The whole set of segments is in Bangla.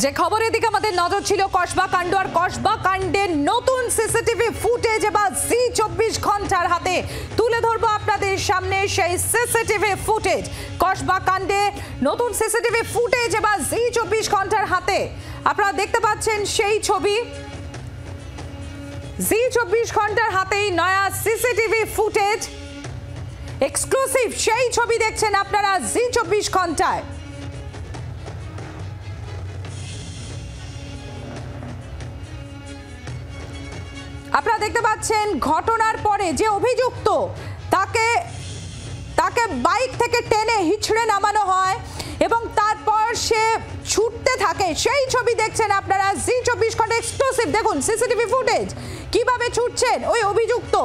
যে খবরের দিকে আমাদের নজর ছিল কসবা কাণ্ড আর কসবা কাণ্ডের নতুন সিসিটিভি ফুটেজ এবার জি24 ঘন্টার হাতে তুলে ধরবো আপনাদের সামনে সেই সিসিটিভি ফুটেজ। কসবা কাণ্ডে নতুন সিসিটিভি ফুটেজ এবার জি24 ঘন্টার হাতে আপনারা দেখতে পাচ্ছেন সেই ছবি। জি24 ঘন্টার হাতেই নয়া সিসিটিভি ফুটেজ, এক্সক্লুসিভ সেই ছবি দেখছেন আপনারা জি24 ঘন্টায়। আপনারা দেখতে পাচ্ছেন ঘটনার পরে যে অভিযুক্ত তাকে বাইক থেকে টেনে হিচড়ে নামানো হয় এবং তারপর সে ছুটতে থাকে, সেই ছবি দেখছেন আপনারা জি24 ঘন্টা এক্সক্লুসিভ। দেখুন সিসিটিভি ফুটেজ কিভাবে ছুটছেন ওই অভিযুক্ত,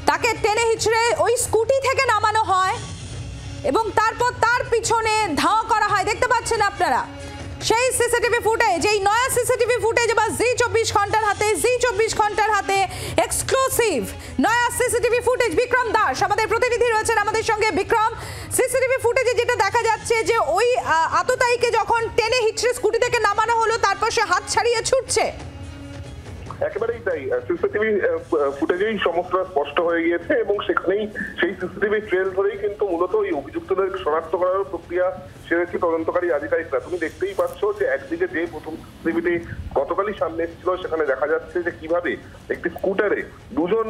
তাকে টেনে হিচড়ে ওই স্কুটি থেকে নামানো হয় এবং তারপর তার পিছনে ধাওয়া করা হয়। দেখতে পাচ্ছেন আপনারা সেই সিসিটিভি ফুটেজ, এই নয়া সিসিটিভি ফুটেজ এবার জি24 ঘন্টার হাতে। জি24 ঘন্টার হাতে এক্সক্লুসিভ নয়া সিসিটিভি ফুটেজ। বিক্রম দাস আমাদের প্রতিনিধি রয়েছেন আমাদের সঙ্গে। বিক্রম, সিসিটিভি ফুটেজে যেটা দেখা যাচ্ছে যে ওই আততায়ীকে যখন টেনে হিচড়ে স্কুটি থেকে নামানো হলো তারপর সে হাত ছাড়িয়ে ছুটছে। একেবারেই তাই, সিসিটিভি ফুটেজেই সমস্যা স্পষ্ট হয়ে গিয়েছে এবং সেখানেই সেই সিসিটিভি ট্রেল ধরেই কিন্তু মূলত এই অভিযুক্তদের শনাক্ত করার প্রক্রিয়া সেরেছে তদন্তকারী আধিকারিকরা। তুমি দেখতেই পাচ্ছ যে একদিকে যে প্রথম সিসিটিভিটি গতকালই সামনে এসেছিল সেখানে দেখা যাচ্ছে যে কিভাবে একটি স্কুটারে দুজন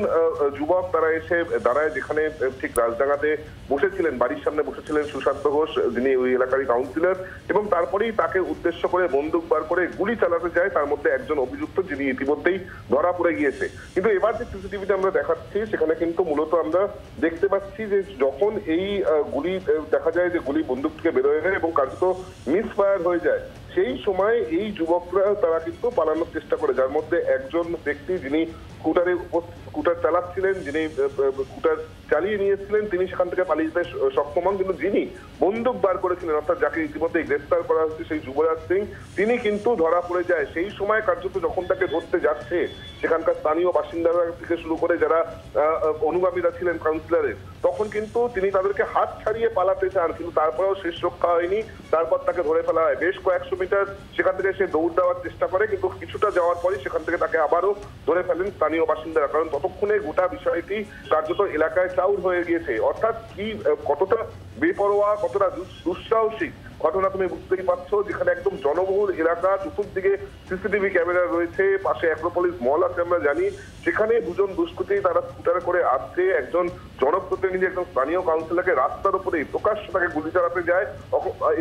যুবক তারা এসে দাঁড়ায়, যেখানে ঠিক রাজডাঙ্গাতে বসেছিলেন, বাড়ির সামনে বসেছিলেন সুশান্ত ঘোষ, যিনি ওই এলাকারই কাউন্সিলর, এবং তারপরেই তাকে উদ্দেশ্য করে বন্দুক বার করে গুলি চালাতে যায়। তার মধ্যে একজন অভিযুক্ত যিনি ইতিমধ্যেই ধরা পড়ে গিয়েছে। কিন্তু এবার যে সিসিটিভিতে আমরা দেখাচ্ছি সেখানে কিন্তু মূলত আমরা দেখতে পাচ্ছি যে যখন এই গুলি দেখা যায় যে গুলি বন্দুক থেকে বেরোয় যায় এবং কার্যত মিসফায়ার হয়ে যায়, সেই সময় এই যুবকরা তারা কিন্তু পালানোর চেষ্টা করে, যার মধ্যে একজন ব্যক্তি যিনি স্কুটার চালাচ্ছিলেন, যিনি স্কুটার চালিয়ে নিয়েছিলেন, তিনি সেখান থেকে পালিয়ে যেতে সক্ষম হন। কিন্তু যিনি বন্দুক বার করেছিলেন, অর্থাৎ যাকে ইতিমধ্যে গ্রেফতার করা হচ্ছে সেই যুবরাজ সিং, তিনি কিন্তু ধরা পড়ে যায়। সেই সময় কার্যত যখন তাকে ধরতে যাচ্ছে সেখানকার স্থানীয় বাসিন্দারা থেকে শুরু করে যারা অনুগামীরা ছিলেন কাউন্সিলরের, তখন কিন্তু তিনি তাদেরকে হাত ছাড়িয়ে পালাতে চান, কিন্তু তারপরেও শেষ রক্ষা হয়নি। তারপর তাকে ধরে ফেলা হয়। বেশ কয়েকশো মিটার সেখান থেকে সে দৌড় দেওয়ার চেষ্টা করে, কিন্তু কিছুটা যাওয়ার পরে সেখান থেকে তাকে আবারও ধরে ফেলেন স্থানীয় বাসিন্দারা, কারণ ততক্ষণে গোটা বিষয়টি কার্যত এলাকায় চাউর হয়ে গিয়েছে। অর্থাৎ কি কতটা বেপরোয়া, কতটা দুঃসাহসিক ঘটনা তুমি বুঝতেই পারছো, যেখানে একদম জনবহুল এলাকা, চতুর্দিকে সিসিটিভি ক্যামেরা রয়েছে, পাশে অ্যাক্রোপলিস মল আছে আমরা জানি, সেখানে দুজন দুষ্কৃতী তারা স্কুটারে করে আসছে, একজন জনপ্রতিনিধি একজন স্থানীয় কাউন্সিলরকে রাস্তার উপরেই প্রকাশ্য তাকে গুলি চালাতে যায়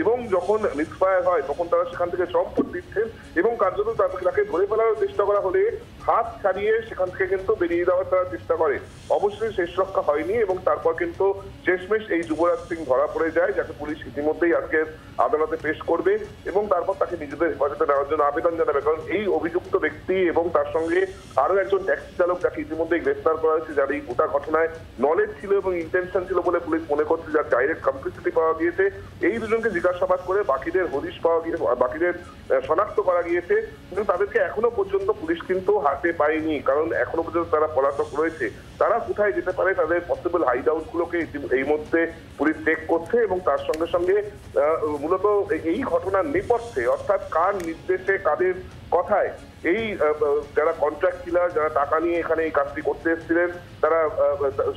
এবং যখন মিসফায়ার হয় তখন তারা সেখান থেকে চম্পট দিচ্ছেন এবং কার্যত তাকে ধরে ফেলার চেষ্টা করা হলে হাত ছাড়িয়ে সেখান থেকে কিন্তু বেরিয়ে যাওয়ার তারা চেষ্টা করে। অবশ্যই শেষ রক্ষা হয়নি এবং তারপর কিন্তু শেষমেশ এই যুবরাজ সিং ধরা পড়ে যায়, যাকে পুলিশ ইতিমধ্যেই আজকে আদালতে পেশ করবে এবং তারপর তাকে নিজেদের হেফাজতে নেওয়ার জন্য আবেদন জানাবে। কারণ এই অভিযুক্ত ব্যক্তি এবং তার সঙ্গে আরো একজন ট্যাক্সি চালক যাকে ইতিমধ্যেই গ্রেফতার করা হয়েছে, যার এই গোটা ঘটনায় নলেজ ছিল এবং ইন্টেনশন ছিল বলে পুলিশ মনে করছে, যার ডাইরেক্ট কমপ্লিসিটি পাওয়া গিয়েছে, এই দুজনকে জিজ্ঞাসাবাদ করে বাকিদের হদিশ পাওয়া গিয়েছে, বাকিদের শনাক্ত করা গিয়েছে, কিন্তু তাদেরকে এখনো পর্যন্ত পুলিশ কিন্তু হাতে পায়নি, কারণ এখনো পর্যন্ত তারা পলাতক রয়েছে। তারা কোথায় যেতে পারে তাদের পসিবল হাইড আউট গুলোকে এই মধ্যে পুলিশ চেক করছে এবং তার সঙ্গে সঙ্গে মূলত এই ঘটনার নেপথ্যে, অর্থাৎ কার নির্দেশে, কাদের কথায় এই যারা কন্ট্রাক্ট কিলার, যারা টাকা নিয়ে এখানে এই কাজটি করতে এসেছিলেন, তারা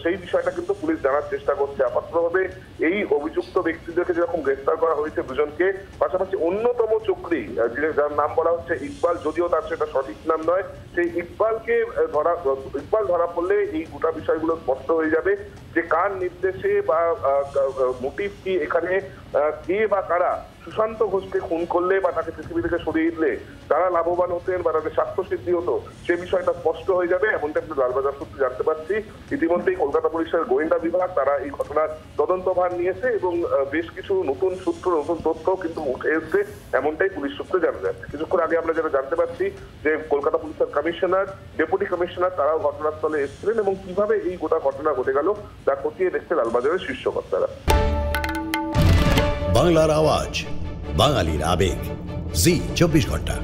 সেই বিষয়টা কিন্তু পুলিশ জানার চেষ্টা করছে। আপাততভাবে এই অভিযুক্ত ব্যক্তিদেরকে যেরকম গ্রেফতার করা হয়েছে দুজনকে, পাশাপাশি অন্যতম চক্রী যার নাম বলা হচ্ছে ইকবাল, যদিও তার সেটা সঠিক নাম নয়, সেই ইকবাল ধরা পড়লে এই গোটা বিষয়গুলো স্পষ্ট হয়ে যাবে যে কার নির্দেশে বা মোটিভ কি, এখানে কে বা কারা সুশান্ত ঘোষকে খুন করলে বা তাকে পৃথিবী থেকে সরিয়ে দিলে তারা লাভবান হতেন বা তাদের স্বাস্থ্য সিদ্ধি হতো, সে বিষয়টা স্পষ্ট হয়ে যাবে। এমনটা আমরা লালবাজার সূত্রে জানতে পারছি। ইতিমধ্যেই কলকাতা পুলিশের গোয়েন্দা বিভাগ তারা এই ঘটনার তদন্তভার নিয়েছে এবং বেশ কিছু নতুন সূত্র, নতুন তথ্য কিন্তু উঠে এসছে, এমনটাই পুলিশ সূত্রে জানা যাচ্ছে। কিছুক্ষণ আগে আমরা যেটা জানতে পারছি যে কলকাতা পুলিশের কমিশনার, ডেপুটি কমিশনার তারাও ঘটনাস্থলে এসেছিলেন এবং কিভাবে এই গোটা ঘটনা ঘটে গেল তা খতিয়ে দেখছে লালবাজারের শীর্ষকর্তারা। বাংলার আওয়াজ, বাঙালির আবেগ, জি24 ঘন্টা।